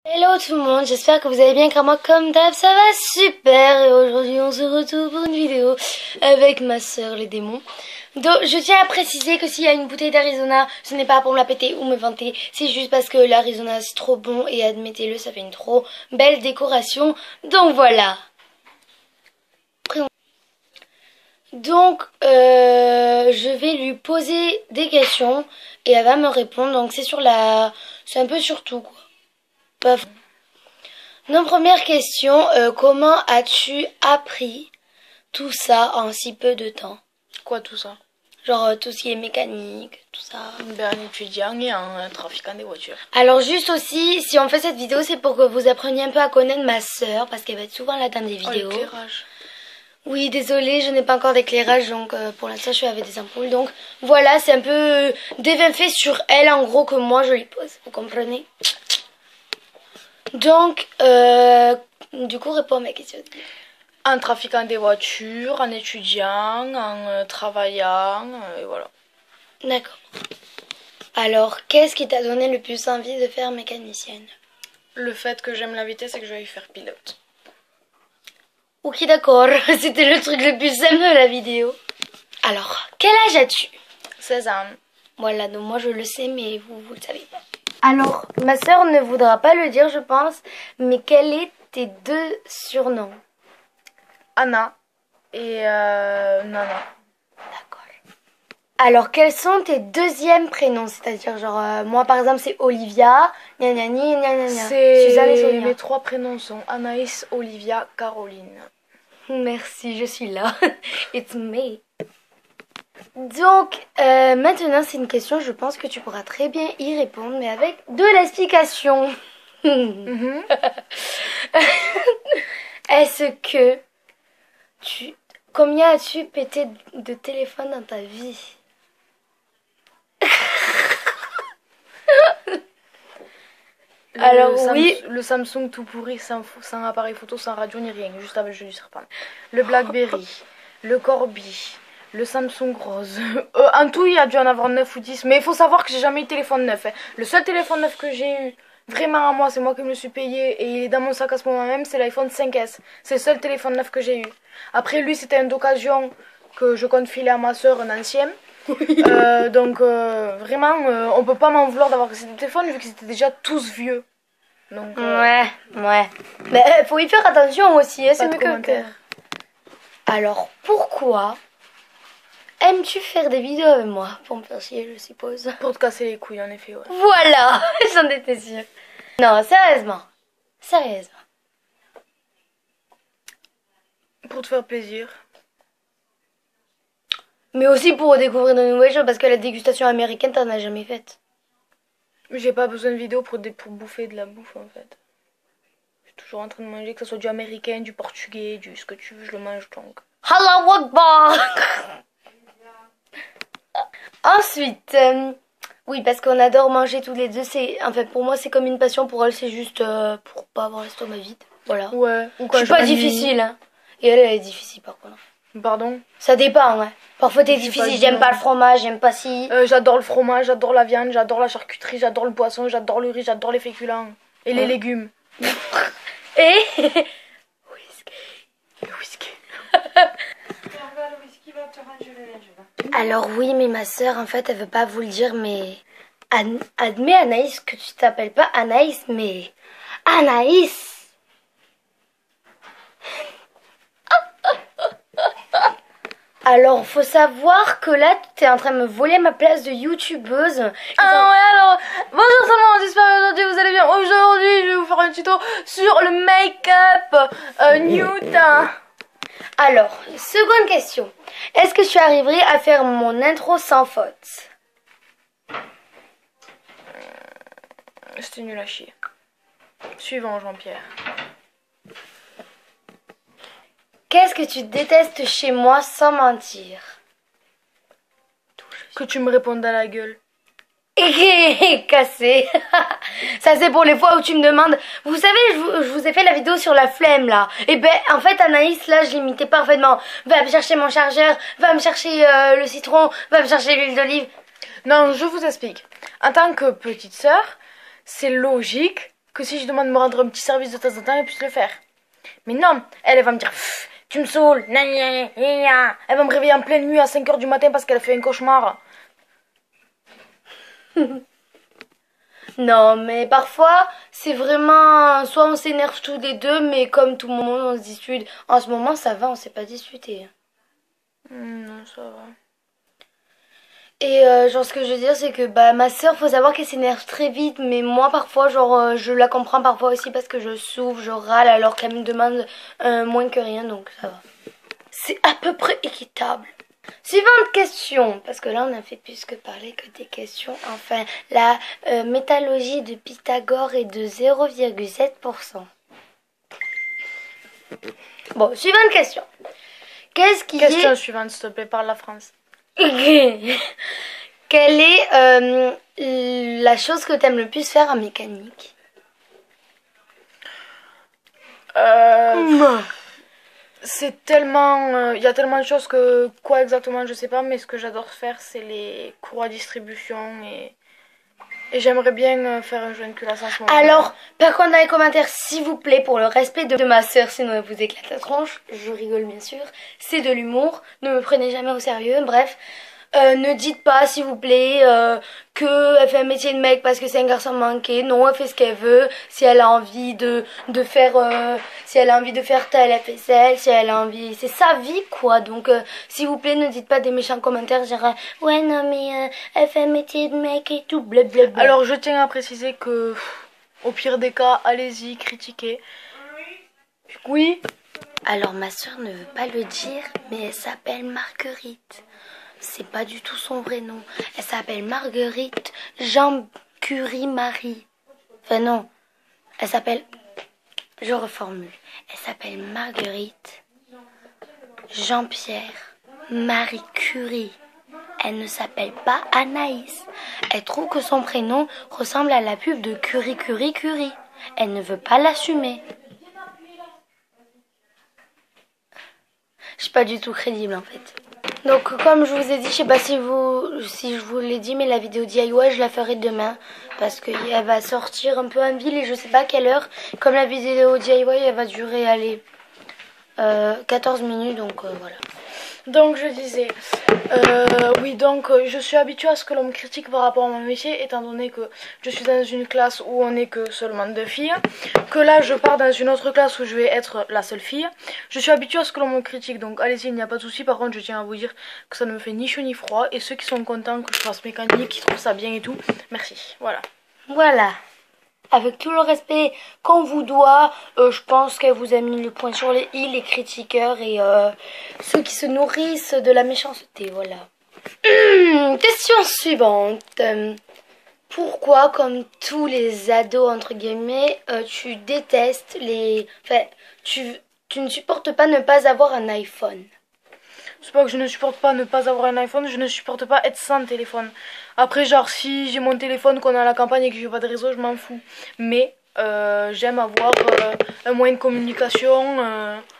Hello tout le monde, j'espère que vous allez bien car moi comme d'hab ça va super et aujourd'hui on se retrouve pour une vidéo avec ma soeur les démons. Donc je tiens à préciser que s'il y a une bouteille d'Arizona, ce n'est pas pour me la péter ou me vanter, c'est juste parce que l'Arizona c'est trop bon et admettez-le ça fait une trop belle décoration, donc voilà. Donc je vais lui poser des questions et elle va me répondre, donc c'est un peu sur tout quoi. Pas... Donc première question, comment as-tu appris tout ça en si peu de temps? Quoi tout ça? Genre tout ce qui est mécanique, tout ça. Ben, un étudiant et un trafiquant des voitures. Alors juste aussi, si on fait cette vidéo, c'est pour que vous appreniez un peu à connaître ma sœur, parce qu'elle va être souvent là dans des vidéos. Oh, l'éclairage. Oui, désolée, je n'ai pas encore d'éclairage, donc pour l'instant je suis avec des ampoules. Donc voilà, c'est un peu des faits sur elle en gros que moi je lui pose, vous comprenez? Donc, du coup, réponds à ma question. Un trafiquant des voitures, un étudiant, un travaillant, et voilà. D'accord. Alors, qu'est-ce qui t'a donné le plus envie de faire mécanicienne? Le fait que j'aime la vitesse et que je vais faire pilote. Ok, d'accord. C'était le truc le plus simple de la vidéo. Alors, quel âge as-tu? 16 ans. Voilà, donc moi je le sais, mais vous le savez pas. Alors, ma soeur ne voudra pas le dire, je pense, mais quels est tes deux surnoms? Anna et Nana. D'accord. Alors, quels sont tes deuxièmes prénoms? C'est-à-dire, genre, moi par exemple, c'est Olivia, gna gna gna gna gna gna. Suzanne et Sonia. Mes trois prénoms sont Anaïs, Olivia, Caroline. Merci, je suis là. It's me. Donc, maintenant, c'est une question, je pense que tu pourras très bien y répondre, mais avec de l'explication. Est-ce que combien as-tu pété de téléphone dans ta vie? Alors oui. Le Samsung tout pourri, sans appareil photo, sans radio ni rien, juste avec le jeu du serpent. Le Blackberry, le Corby, le Samsung rose. En tout, il y a dû en avoir 9 ou 10. Mais il faut savoir que j'ai jamais eu de téléphone neuf. Hein. Le seul téléphone neuf que j'ai eu, vraiment à moi, c'est moi qui me le suis payé. Et il est dans mon sac à ce moment même, c'est l'iPhone 5S. C'est le seul téléphone neuf que j'ai eu. Après, lui, c'était une occasion que je compte filer à ma soeur, un ancien. Donc vraiment on peut pas m'en vouloir d'avoir ces téléphones vu qu'ils étaient déjà tous vieux. Donc ouais. Mais faut y faire attention aussi, hein, c'est mieux que... Alors pourquoi aimes-tu faire des vidéos avec moi? Pour me faire chier, je suppose. Pour te casser les couilles en effet, ouais. Voilà. J'en étais sûre. Non, sérieusement. Pour te faire plaisir. Mais aussi pour découvrir de nouvelles choses, parce que la dégustation américaine, t'en as jamais faite. J'ai pas besoin de vidéo pour bouffer de la bouffe, en fait. Je suis toujours en train de manger, que ce soit du américain, du portugais, du ce que tu veux, je le mange donc. Allahu Akbar. Ensuite, oui, parce qu'on adore manger tous les deux. En fait, pour moi, c'est comme une passion. Pour elle, c'est juste pour pas avoir l'estomac vide. Voilà. Ouais. Ou quand je suis pas difficile, hein. Et elle est difficile, par contre. Pardon? Ça dépend, ouais. Parfois t'es difficile, j'aime pas le fromage, j'aime pas si... j'adore le fromage, j'adore la viande, j'adore la charcuterie, j'adore le poisson, j'adore le riz, j'adore les féculents. Et les légumes. Et... Le whisky. Alors oui, mais ma soeur, en fait, elle veut pas vous le dire, mais... Admets, Anaïs, que tu t'appelles pas Anaïs, mais... Anaïs. Alors, faut savoir que là, tu es en train de me voler ma place de youtubeuse. Ah ouais, alors, bonjour tout le monde, j'espère que aujourd'hui vous allez bien. Aujourd'hui, je vais vous faire un tuto sur le make-up nude. Alors, seconde question. Est-ce que tu arriverais à faire mon intro sans faute? C'était nul à chier. Suivant, Jean-Pierre. Qu'est-ce que tu détestes chez moi sans mentir? Que tu me répondes à la gueule. Cassé. Ça c'est pour les fois où tu me demandes. Vous savez, je vous ai fait la vidéo sur la flemme là. Et ben en fait Anaïs là je l'imitais parfaitement. Va me chercher mon chargeur, va me chercher le citron, va me chercher l'huile d'olive. Non, je vous explique. En tant que petite sœur, c'est logique que si je demande de me rendre un petit service de temps en temps, elle puisse le faire. Mais non, elle va me dire, tu me saoules, elle va me réveiller en pleine nuit à 5h du matin parce qu'elle a fait un cauchemar. Non, mais parfois, c'est vraiment... Soit on s'énerve tous les deux, mais comme tout le monde, on se dispute. En ce moment, ça va, on s'est pas disputé. Non, ça va. Et genre, ce que je veux dire, c'est que ma soeur, faut savoir qu'elle s'énerve très vite. Mais moi, parfois, genre, je la comprends parfois aussi parce que je souffre, je râle, alors qu'elle me demande moins que rien, donc ça va. C'est à peu près équitable. Suivante question, parce que là on a fait plus que parler que des questions. Enfin, la métallurgie de Pythagore est de 0,7%. Bon, suivante question. Qu'est-ce qui Question suivante, s'il te plaît, par la France. Quelle est la chose que t'aimes le plus faire en mécanique? C'est tellement... Il y a tellement de choses que... Quoi exactement, je sais pas, mais ce que j'adore faire, c'est les cours à distribution et j'aimerais bien faire un jeu de culasse en ce moment. Alors, par contre dans les commentaires, s'il vous plaît, pour le respect de ma soeur, sinon elle vous éclate la tronche, je rigole bien sûr, c'est de l'humour, ne me prenez jamais au sérieux, bref. Ne dites pas, s'il vous plaît, qu'elle fait un métier de mec parce que c'est un garçon manqué. Non, elle fait ce qu'elle veut. Si elle a envie de faire, si elle a envie de faire tel, elle fait celle. Si elle a envie, c'est sa vie, quoi. Donc, s'il vous plaît, ne dites pas des méchants commentaires, genre, ouais, non, mais elle fait un métier de mec et tout, blablabla. Alors, je tiens à préciser que, au pire des cas, allez-y, critiquez. Oui. Alors, ma soeur ne veut pas le dire, mais elle s'appelle Marguerite. C'est pas du tout son vrai nom. Elle s'appelle Marguerite Jean Curie Marie. Enfin non. Elle s'appelle... Je reformule. Elle s'appelle Marguerite Jean-Pierre Marie Curie. Elle ne s'appelle pas Anaïs. Elle trouve que son prénom ressemble à la pub de Curie Curie Curie. Elle ne veut pas l'assumer. Je suis pas du tout crédible en fait. Donc comme je vous ai dit, je sais pas si je vous l'ai dit, mais la vidéo DIY je la ferai demain parce qu'elle va sortir un peu en ville et je sais pas à quelle heure. Comme la vidéo DIY elle va durer 14 minutes, donc voilà. Donc je disais, oui, donc je suis habituée à ce que l'on me critique par rapport à mon métier, étant donné que je suis dans une classe où on n'est que seulement 2 filles, que là je pars dans une autre classe où je vais être la seule fille. Je suis habituée à ce que l'on me critique, donc allez-y, il n'y a pas de souci. Par contre, je tiens à vous dire que ça ne me fait ni chaud ni froid, et ceux qui sont contents que je fasse mécanique, qui trouvent ça bien et tout, merci, voilà. Voilà. Avec tout le respect qu'on vous doit, je pense qu'elle vous a mis le point sur les i, les critiqueurs et ceux qui se nourrissent de la méchanceté, voilà. Question suivante. Pourquoi, comme tous les ados, entre guillemets, tu détestes les... Enfin, tu ne supportes pas ne pas avoir un iPhone? C'est pas que je ne supporte pas ne pas avoir un iPhone, je ne supporte pas être sans téléphone. Après, genre, si j'ai mon téléphone, qu'on est à la campagne et que j'ai pas de réseau, je m'en fous. Mais j'aime avoir un moyen de communication.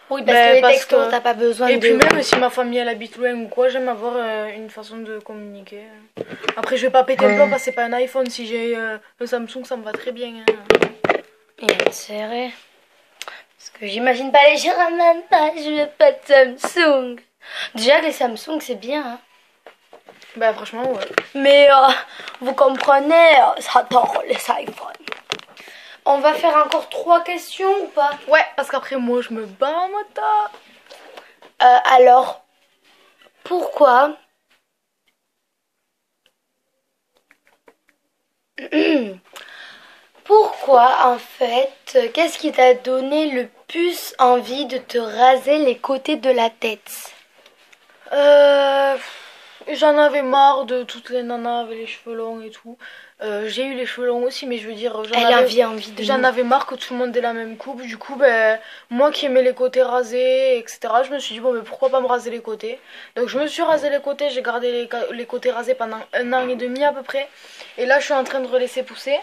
Oui, parce que les textos, t'as pas besoin et puis même si ma famille elle habite loin ou quoi, j'aime avoir une façon de communiquer. Après, je vais pas péter le plomb parce que c'est pas un iPhone. Si j'ai un Samsung, ça me va très bien. Et c'est vrai. Parce que j'imagine pas les gens, maman, je veux pas de Samsung. Déjà que les Samsung c'est bien, hein. Bah franchement ouais. Mais vous comprenez, j'adore les iPhones. On va faire encore 3 questions ou pas? Ouais, parce qu'après moi je me bats en moto. Alors, pourquoi pourquoi en fait, qu'est-ce qui t'a donné le plus envie de te raser les côtés de la tête? J'en avais marre de toutes les nanas avec les cheveux longs et tout. J'ai eu les cheveux longs aussi, mais je veux dire, j'en avais marre que tout le monde ait la même coupe. Du coup, ben, moi qui aimais les côtés rasés, etc., je me suis dit, bon, mais pourquoi pas me raser les côtés? Donc, je me suis rasé les côtés, j'ai gardé les côtés rasés pendant 1 an et demi à peu près. Et là, je suis en train de relaisser pousser.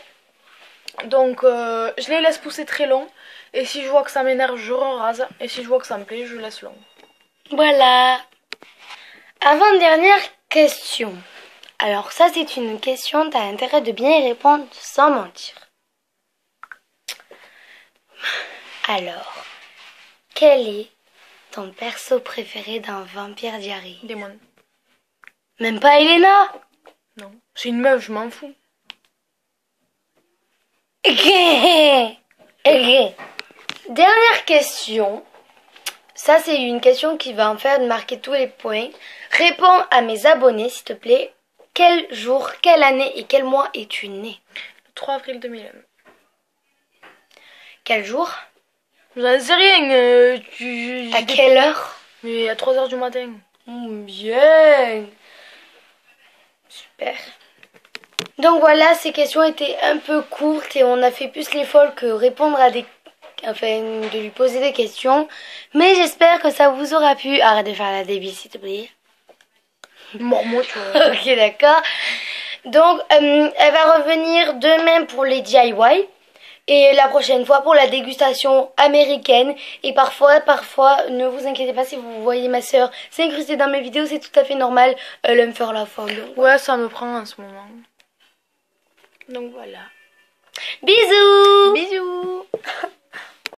Donc, je les laisse pousser très long. Et si je vois que ça m'énerve, je rase. Et si je vois que ça me plaît, je laisse long. Voilà. Avant-dernière question. Alors ça c'est une question, t'as intérêt de bien y répondre sans mentir. Alors, quel est ton perso préféré d'un Vampire Diary? Démon. Même pas Elena? Non. C'est une meuf, je m'en fous. Ok. Dernière question. Ça, c'est une question qui va en faire marquer tous les points. Réponds à mes abonnés, s'il te plaît. Quel jour, quelle année et quel mois es-tu né? Le 3 avril 2001. Quel jour? J'en sais rien. À quelle heure? Mais à 3h du matin. Bien. Super. Donc voilà, ces questions étaient un peu courtes et on a fait plus les folles que répondre à des... Enfin, de lui poser des questions. Mais j'espère que ça vous aura plu. Arrête de faire la débile, s'il te plaît. Mormon, tu vois. Ok, d'accord. Donc, elle va revenir demain pour les DIY. Et la prochaine fois pour la dégustation américaine. Et parfois, ne vous inquiétez pas si vous voyez ma soeur s'incruster dans mes vidéos, c'est tout à fait normal. Elle aime faire la femme. Ouais, ça me prend en ce moment. Donc voilà. Bisous! Bisous!